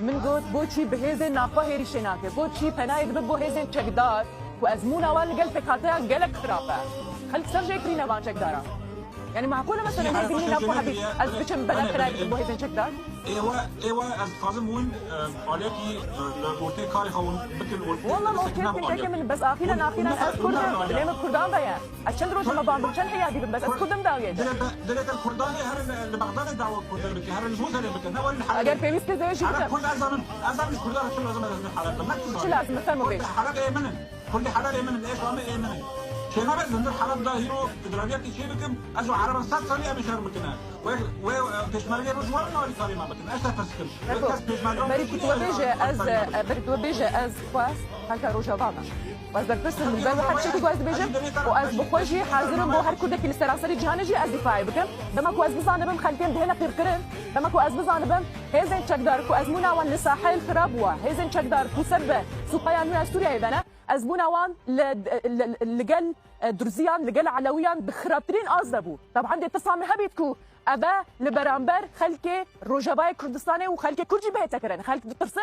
من قلت بوشي بهزن نافه هيري شناكه بوشي پناهید بو هزن چکدار و از مون اول قلت خاطئه قلق خرافه خلك سرجع كرينا ما چکدارا يعني معقوله مثلا هيك مني نافه حبيب از بچم بلد پناهید بو هزن چکدار ايوه از فازم وين عليكي قلتي كاري خون مثل والله ما كيف من بس اخيرا از كردم لما كردان بيا عشان روش ما بعمل عشان حياتي بس از كردم داويه دلت الكرداني هر اللي بغداد دعوه كردان بك هر الجوز اللي بك نور الحلقه اگر بيست زي شيء انا كل ازم الكردان شو لازم الحلقه ما شو لازم مثلا بيش حلقه ايه منن كل حلقه ايه منن ايش وما ايه منن شنو بس من الحلقه ده هيرو ادراجات شيء بكم ازو عرب سات صلي ابي شهر بكنا و تشماليه رجوع نور كلمه بكنا ايش تفسكم بريت وبيجا از خواست هكا روجا بابا واز درتس من باب حد شيء تقول بيجا واز بخوجي حاضرم بو هر كودك اللي سراسري جهانجي از دفاعي بكم دما كو از بزانبم خلفين دهلا قرقرن دما كو از بزانبم هزن تشقدار كو از مناوان لساحل خرابوا هزن تشقدار كو سبه سوقيان من سوريا يبنا از مناوان لقل درزيان لقل علويان بخرابترين ازدبو طبعا دي تصامي هبيتكو ابا لبرامبر خلكي روجاباي كردستاني وخلكي كرجي بيتكرن خلكي ترسي